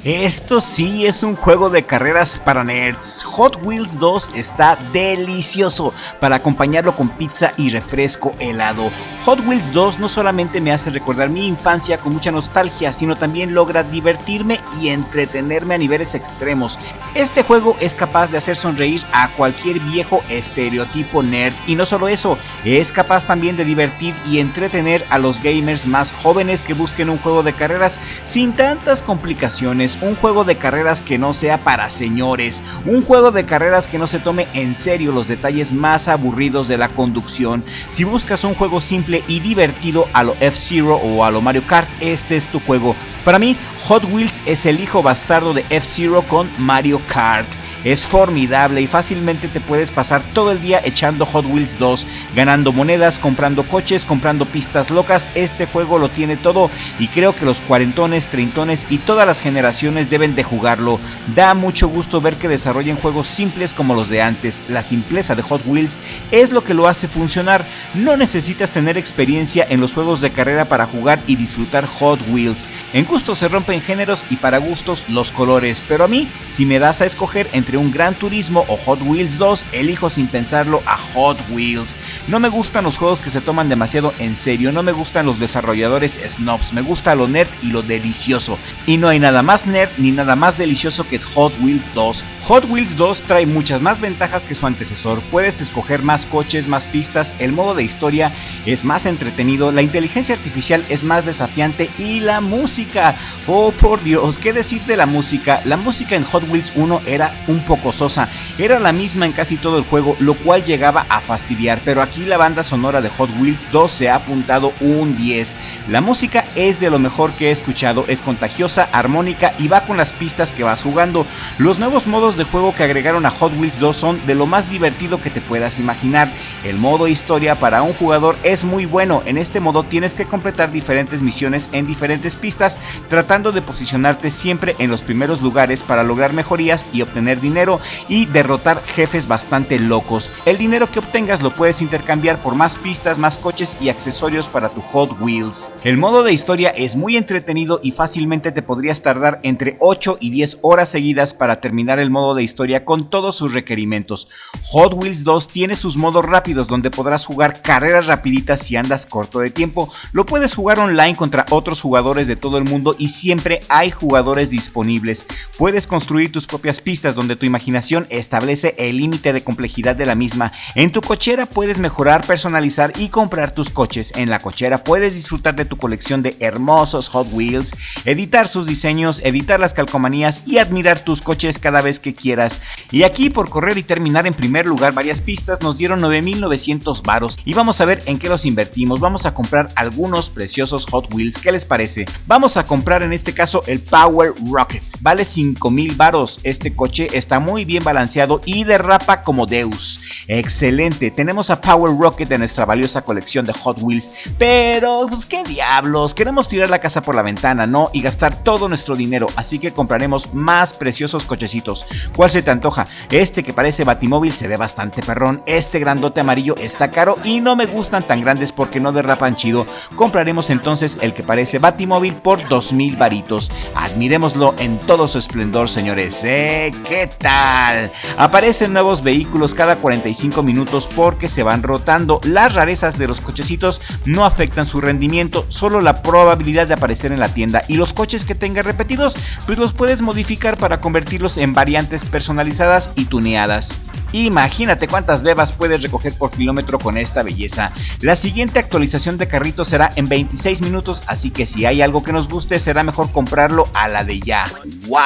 Esto sí es un juego de carreras para nerds. Hot Wheels 2 está delicioso para acompañarlo con pizza y refresco helado. Hot Wheels 2 no solamente me hace recordar mi infancia con mucha nostalgia, sino también logra divertirme y entretenerme a niveles extremos. Este juego es capaz de hacer sonreír a cualquier viejo estereotipo nerd, y no solo eso, es capaz también de divertir y entretener a los gamers más jóvenes que busquen un juego de carreras sin tantas complicaciones. Un juego de carreras que no sea para señores, un juego de carreras que no se tome en serio los detalles más aburridos de la conducción. Si buscas un juego simple y divertido a lo F-Zero o a lo Mario Kart, este es tu juego. Para mí, Hot Wheels es el hijo bastardo de F-Zero con Mario Kart. Es formidable y fácilmente te puedes pasar todo el día echando Hot Wheels 2, ganando monedas, comprando coches, comprando pistas locas. Este juego lo tiene todo y creo que los cuarentones, treintones y todas las generaciones deben de jugarlo. Da mucho gusto ver que desarrollen juegos simples como los de antes. La simpleza de Hot Wheels es lo que lo hace funcionar. No necesitas tener experiencia en los juegos de carrera para jugar y disfrutar Hot Wheels. En gustos se rompen géneros y para gustos los colores, pero a mí, si me das a escoger entre un Gran Turismo o Hot Wheels 2, elijo sin pensarlo a Hot Wheels. No me gustan los juegos que se toman demasiado en serio, no me gustan los desarrolladores snobs, me gusta lo nerd y lo delicioso. Y no hay nada más nerd ni nada más delicioso que Hot Wheels 2. Hot Wheels 2 trae muchas más ventajas que su antecesor. Puedes escoger más coches, más pistas, el modo de historia es más entretenido, la inteligencia artificial es más desafiante y la música, oh por Dios, ¿qué decir de la música? La música en Hot Wheels 1 era un poco sosa, era la misma en casi todo el juego, lo cual llegaba a fastidiar, pero aquí la banda sonora de Hot Wheels 2 se ha apuntado un 10. La música es de lo mejor que he escuchado, es contagiosa, armónica y va con las pistas que vas jugando. Los nuevos modos de juego que agregaron a Hot Wheels 2 son de lo más divertido que te puedas imaginar. El modo historia para un jugador es muy bueno. En este modo tienes que completar diferentes misiones en diferentes pistas, tratando de posicionarte siempre en los primeros lugares para lograr mejorías y obtener dinero y derrotar jefes bastante locos. El dinero que obtengas lo puedes intercambiar por más pistas, más coches y accesorios para tu Hot Wheels. El modo de historia es muy entretenido y fácilmente te podrías tardar entre 8 y 10 horas seguidas para terminar el modo de historia con todos sus requerimientos. Hot Wheels 2 tiene sus modos rápidos donde podrás jugar carreras rapiditas si andas corto de tiempo. Lo puedes jugar online contra otros jugadores de todo el mundo y siempre hay jugadores disponibles. Puedes construir tus propias pistas donde tu imaginación establece el límite de complejidad de la misma. En tu cochera puedes mejorar, personalizar y comprar tus coches. En la cochera puedes disfrutar de tu colección de hermosos Hot Wheels, editar sus diseños, editar las calcomanías y admirar tus coches cada vez que quieras. Y aquí, por correr y terminar en primer lugar varias pistas, nos dieron 9,900 varos y vamos a ver en qué los invertimos. Vamos a comprar algunos preciosos Hot Wheels. ¿Qué les parece? Vamos a comprar en este caso el Power Rocket. Vale 5,000 varos. Este coche está muy bien balanceado y derrapa como Deus. Excelente, tenemos a Power Rocket en nuestra valiosa colección de Hot Wheels, pero pues qué diablos, queremos tirar la casa por la ventana, ¿no? Y gastar todo nuestro dinero, así que compraremos más preciosos cochecitos. ¿Cuál se te antoja? Este que parece Batimóvil se ve bastante perrón, este grandote amarillo está caro y no me gustan tan grandes porque no derrapan chido. Compraremos entonces el que parece Batimóvil por 2,000 varitos. Admirémoslo en todo su esplendor, señores. ¿Qué tal? Aparecen nuevos vehículos cada 45 minutos porque se van rotando. Las rarezas de los cochecitos no afectan su rendimiento, solo la probabilidad de aparecer en la tienda, y los coches que tengas repetidos pues los puedes modificar para convertirlos en variantes personalizadas y tuneadas. Imagínate cuántas bebas puedes recoger por kilómetro con esta belleza. La siguiente actualización de carrito será en 26 minutos, así que si hay algo que nos guste será mejor comprarlo a la de ya. ¡Wow!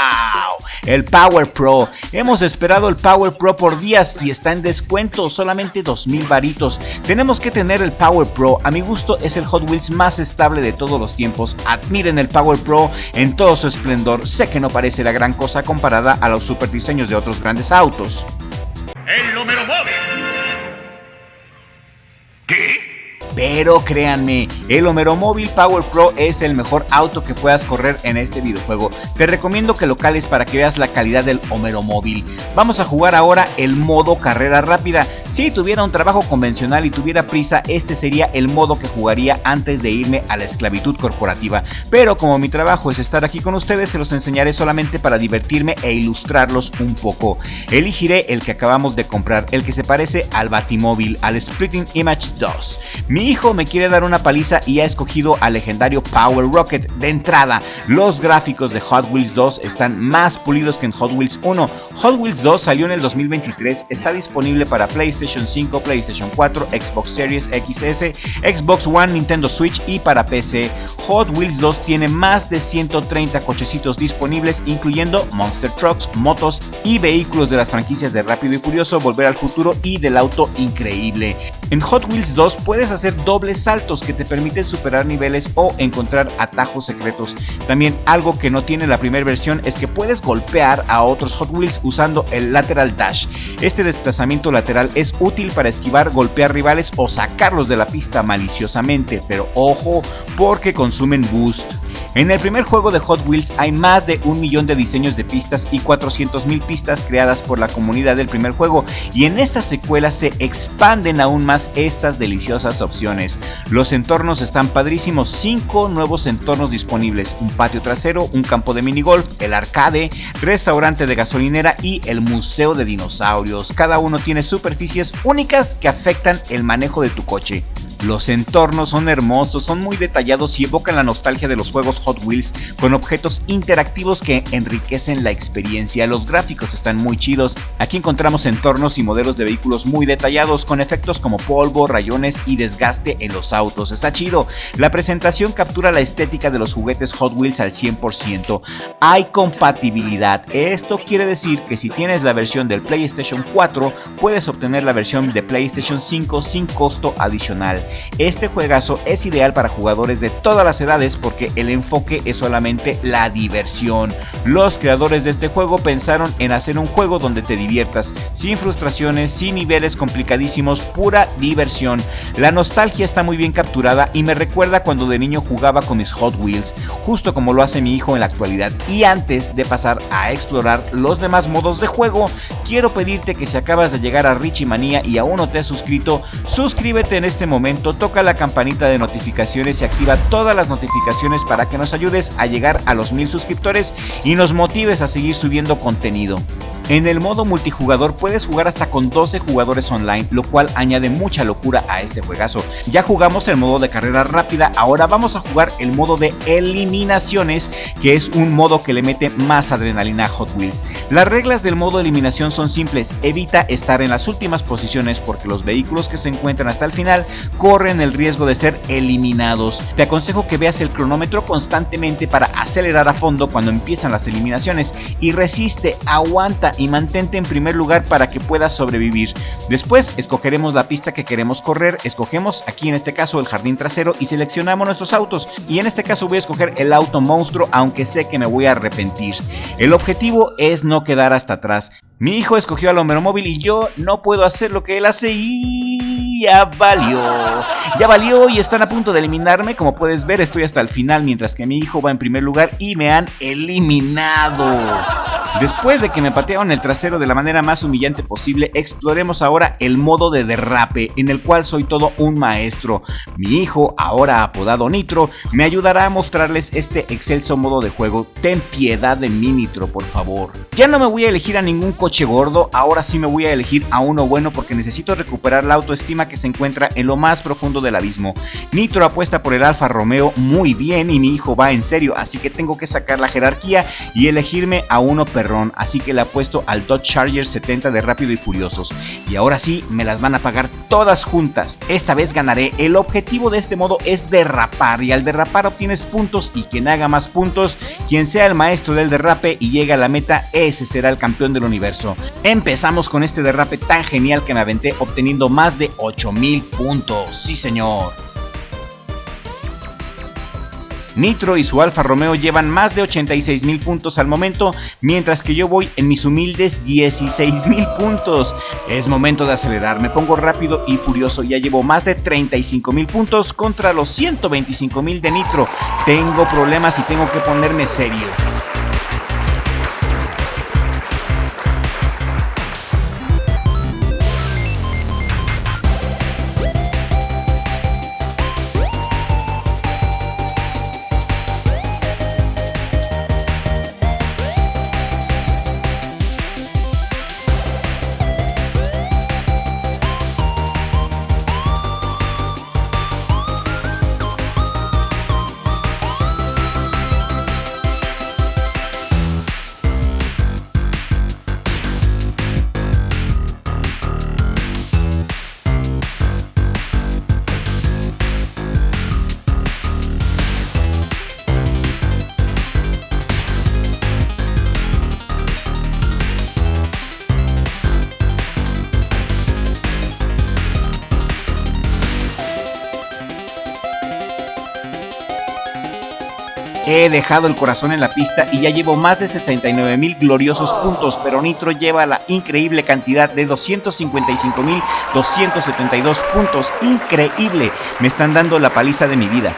El Power Pro. Hemos esperado el Power Pro por días y está en descuento, solamente 2,000 varitos. Tenemos que tener el Power Pro. A mi gusto es el Hot Wheels más estable de todos los tiempos. Admiren el Power Pro en todo su esplendor. Sé que no parece la gran cosa comparada a los super diseños de otros grandes autos. ¡El número móvil! ¿Qué? Pero créanme, el Homero Móvil Power Pro es el mejor auto que puedas correr en este videojuego. Te recomiendo que lo cales para que veas la calidad del Homero Móvil. Vamos a jugar ahora el modo carrera rápida. Si tuviera un trabajo convencional y tuviera prisa, este sería el modo que jugaría antes de irme a la esclavitud corporativa, pero como mi trabajo es estar aquí con ustedes, se los enseñaré solamente para divertirme e ilustrarlos un poco. Elegiré el que acabamos de comprar, el que se parece al Batimóvil, al Splitting Image 2. Mi hijo me quiere dar una paliza y ha escogido al legendario Power Rocket. De entrada, los gráficos de Hot Wheels 2 están más pulidos que en Hot Wheels 1. Hot Wheels 2 salió en el 2023, está disponible para PlayStation 5, PlayStation 4, Xbox Series XS, Xbox One, Nintendo Switch y para PC. Hot Wheels 2 tiene más de 130 cochecitos disponibles, incluyendo Monster Trucks, motos y vehículos de las franquicias de Rápido y Furioso, Volver al Futuro y del Auto Increíble. En Hot Wheels 2 puedes hacer dobles saltos que te permiten superar niveles o encontrar atajos secretos. También algo que no tiene la primera versión es que puedes golpear a otros Hot Wheels usando el Lateral Dash. Este desplazamiento lateral es útil para esquivar, golpear rivales o sacarlos de la pista maliciosamente, pero ojo porque consumen boost. En el primer juego de Hot Wheels hay más de 1 millón de diseños de pistas y 400,000 pistas creadas por la comunidad del primer juego, y en esta secuela se expanden aún más estas deliciosas opciones. Los entornos están padrísimos, 5 nuevos entornos disponibles: un patio trasero, un campo de minigolf, el arcade, restaurante de gasolinera y el museo de dinosaurios. Cada uno tiene superficies únicas que afectan el manejo de tu coche. Los entornos son hermosos, son muy detallados y evocan la nostalgia de los juegos Hot Wheels, con objetos interactivos que enriquecen la experiencia. Los gráficos están muy chidos. Aquí encontramos entornos y modelos de vehículos muy detallados, con efectos como polvo, rayones y desgaste en los autos. Está chido. La presentación captura la estética de los juguetes Hot Wheels al 100%. Hay compatibilidad. Esto quiere decir que si tienes la versión del PlayStation 4, puedes obtener la versión de PlayStation 5 sin costo adicional. Este juegazo es ideal para jugadores de todas las edades porque el enfoque es solamente la diversión. Los creadores de este juego pensaron en hacer un juego donde te diviertas, sin frustraciones, sin niveles complicadísimos, pura diversión. La nostalgia está muy bien capturada y me recuerda cuando de niño jugaba con mis Hot Wheels, justo como lo hace mi hijo en la actualidad. Y antes de pasar a explorar los demás modos de juego, quiero pedirte que si acabas de llegar a Richie Manía y aún no te has suscrito, suscríbete en este momento, toca la campanita de notificaciones y activa todas las notificaciones para que nos ayudes a llegar a los 1000 suscriptores y nos motives a seguir subiendo contenido. En el modo multijugador puedes jugar hasta con 12 jugadores online, lo cual añade mucha locura a este juegazo. Ya jugamos el modo de carrera rápida, ahora vamos a jugar el modo de eliminaciones, que es un modo que le mete más adrenalina a Hot Wheels. Las reglas del modo eliminación son simples: evita estar en las últimas posiciones porque los vehículos que se encuentran hasta el final corren el riesgo de ser eliminados. Te aconsejo que veas el cronómetro constantemente para acelerar a fondo cuando empiezan las eliminaciones, y resiste, aguanta y mantente en primer lugar para que puedas sobrevivir. Después escogeremos la pista que queremos correr, escogemos aquí en este caso el jardín trasero y seleccionamos nuestros autos, y en este caso voy a escoger el auto monstruo, aunque sé que me voy a arrepentir. El objetivo es no quedar hasta atrás. Mi hijo escogió al Homero Móvil y yo no puedo hacer lo que él hace y ya valió y están a punto de eliminarme. Como puedes ver, estoy hasta el final mientras que mi hijo va en primer lugar y me han eliminado. Después de que me patearon el trasero de la manera más humillante posible, exploremos ahora el modo de derrape, en el cual soy todo un maestro. Mi hijo, ahora apodado Nitro, me ayudará a mostrarles este excelso modo de juego. Ten piedad de mí, Nitro, por favor. Ya no me voy a elegir a ningún coche gordo, ahora sí me voy a elegir a uno bueno porque necesito recuperar la autoestima que se encuentra en lo más profundo del abismo. Nitro apuesta por el Alfa Romeo muy bien y mi hijo va en serio, así que tengo que sacar la jerarquía y elegirme a uno así que le apuesto al Dodge Charger 70 de Rápido y Furiosos. Y ahora sí, me las van a pagar todas juntas. Esta vez ganaré. El objetivo de este modo es derrapar, y al derrapar obtienes puntos, y quien haga más puntos, quien sea el maestro del derrape y llegue a la meta, ese será el campeón del universo. Empezamos con este derrape tan genial que me aventé obteniendo más de 8000 puntos. Sí, señor. Nitro y su Alfa Romeo llevan más de 86,000 puntos al momento, mientras que yo voy en mis humildes 16,000 puntos. Es momento de acelerar, me pongo rápido y furioso, ya llevo más de 35,000 puntos contra los 125,000 de Nitro. Tengo problemas y tengo que ponerme serio. He dejado el corazón en la pista y ya llevo más de 69,000 gloriosos puntos, pero Nitro lleva la increíble cantidad de 255,272 puntos. Increíble, me están dando la paliza de mi vida.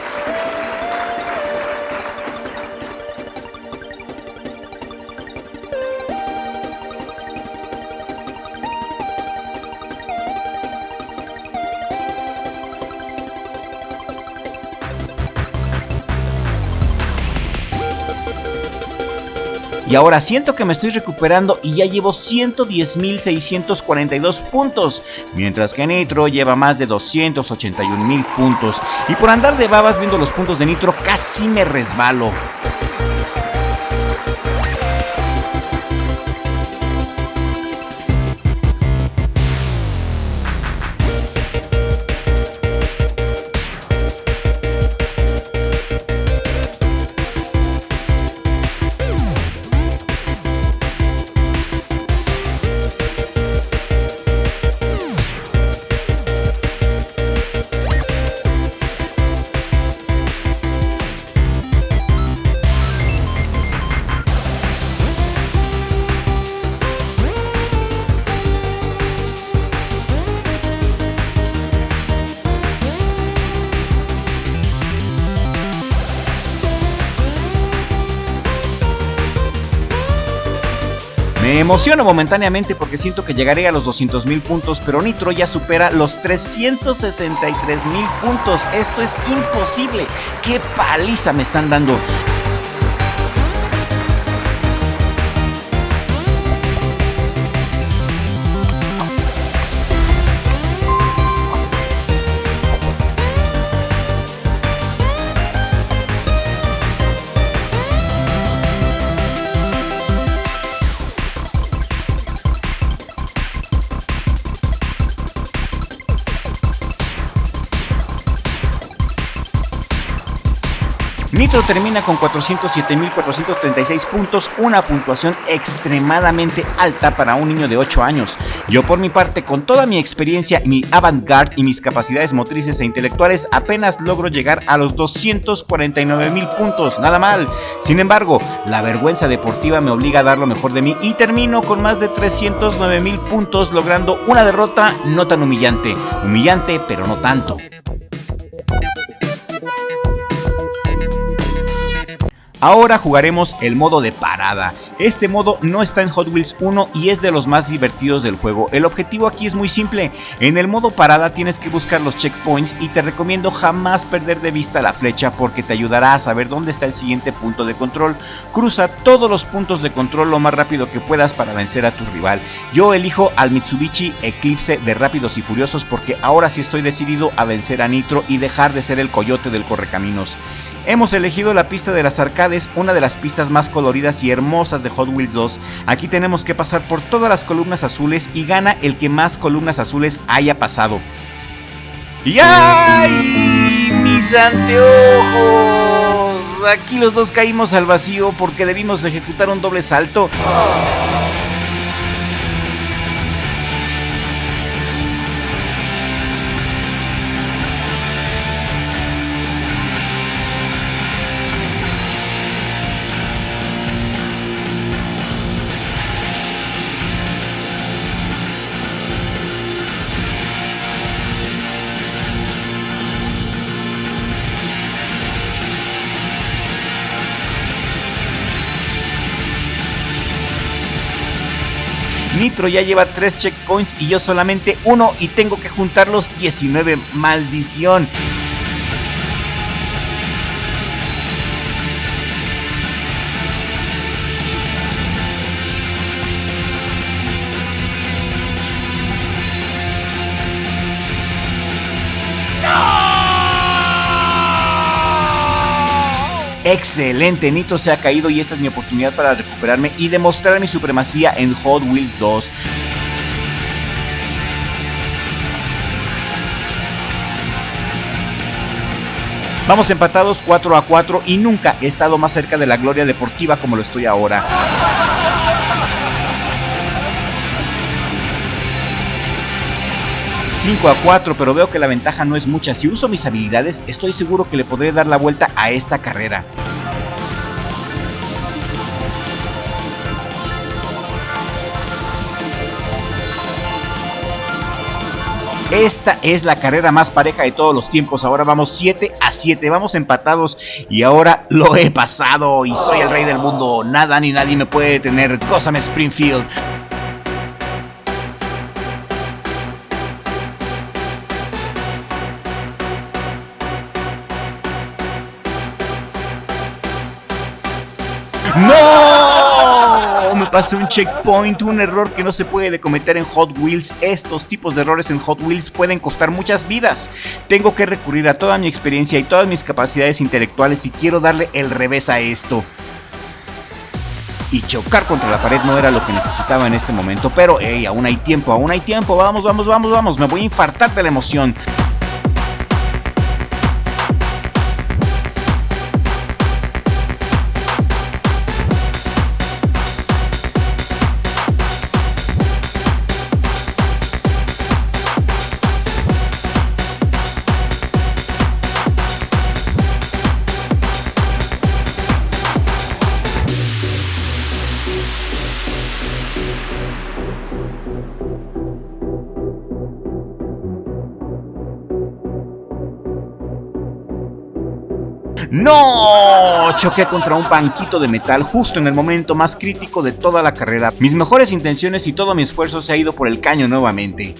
Y ahora siento que me estoy recuperando y ya llevo 110,642 puntos, mientras que Nitro lleva más de 281,000 puntos. Y por andar de babas viendo los puntos de Nitro casi me resbalo. Me emociono momentáneamente porque siento que llegaré a los 200,000 puntos, pero Nitro ya supera los 363,000 puntos. Esto es imposible. ¡Qué paliza me están dando! Nitro termina con 407,436 puntos, una puntuación extremadamente alta para un niño de 8 años. Yo por mi parte, con toda mi experiencia, mi avant-garde y mis capacidades motrices e intelectuales, apenas logro llegar a los 249,000 puntos, nada mal. Sin embargo, la vergüenza deportiva me obliga a dar lo mejor de mí y termino con más de 309,000 puntos, logrando una derrota no tan humillante. Humillante, pero no tanto. Ahora jugaremos el modo de parada. Este modo no está en Hot Wheels 1 y es de los más divertidos del juego. El objetivo aquí es muy simple. En el modo parada tienes que buscar los checkpoints y te recomiendo jamás perder de vista la flecha porque te ayudará a saber dónde está el siguiente punto de control. Cruza todos los puntos de control lo más rápido que puedas para vencer a tu rival. Yo elijo al Mitsubishi Eclipse de Rápidos y Furiosos porque ahora sí estoy decidido a vencer a Nitro y dejar de ser el coyote del correcaminos. Hemos elegido la pista de las arcades, una de las pistas más coloridas y hermosas de Hot Wheels 2. Aquí tenemos que pasar por todas las columnas azules y gana el que más columnas azules haya pasado. ¡Y ay! ¡Mis anteojos! Aquí los dos caímos al vacío porque debimos ejecutar un doble salto. Nitro ya lleva 3 checkpoints y yo solamente 1 y tengo que juntar los 19. ¡Maldición! Excelente, Nitro se ha caído y esta es mi oportunidad para recuperarme y demostrar mi supremacía en Hot Wheels 2. Vamos empatados 4-4 y nunca he estado más cerca de la gloria deportiva como lo estoy ahora. 5-4, pero veo que la ventaja no es mucha. Si uso mis habilidades, estoy seguro que le podré dar la vuelta a esta carrera. Esta es la carrera más pareja de todos los tiempos. Ahora vamos 7-7, vamos empatados y ahora lo he pasado y soy el rey del mundo. Nada ni nadie me puede detener. Gózame, Springfield. ¡No! Me pasé un checkpoint, un error que no se puede cometer en Hot Wheels. Estos tipos de errores en Hot Wheels pueden costar muchas vidas. Tengo que recurrir a toda mi experiencia y todas mis capacidades intelectuales y quiero darle el revés a esto. Y chocar contra la pared no era lo que necesitaba en este momento, pero hey, aún hay tiempo, vamos, me voy a infartar de la emoción. ¡No! Choqué contra un banquito de metal justo en el momento más crítico de toda la carrera. Mis mejores intenciones y todo mi esfuerzo se ha ido por el caño nuevamente.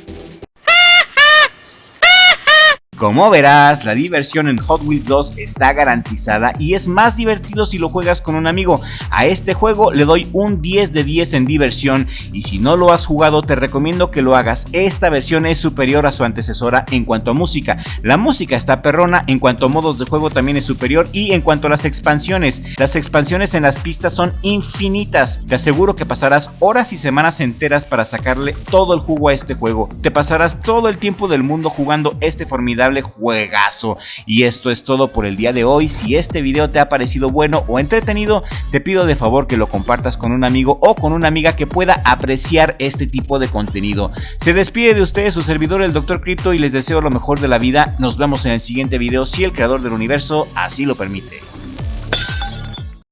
Como verás, la diversión en Hot Wheels 2 está garantizada y es más divertido si lo juegas con un amigo. A este juego le doy un 10 de 10 en diversión y si no lo has jugado te recomiendo que lo hagas. Esta versión es superior a su antecesora en cuanto a música. La música está perrona, en cuanto a modos de juego también es superior y en cuanto a las expansiones en las pistas son infinitas. Te aseguro que pasarás horas y semanas enteras para sacarle todo el jugo a este juego. Te pasarás todo el tiempo del mundo jugando este formidable juegazo. Y esto es todo por el día de hoy. Si este video te ha parecido bueno o entretenido, te pido de favor que lo compartas con un amigo o con una amiga que pueda apreciar este tipo de contenido. Se despide de ustedes su servidor, el Dr. Crypto, y les deseo lo mejor de la vida. Nos vemos en el siguiente video si el creador del universo así lo permite.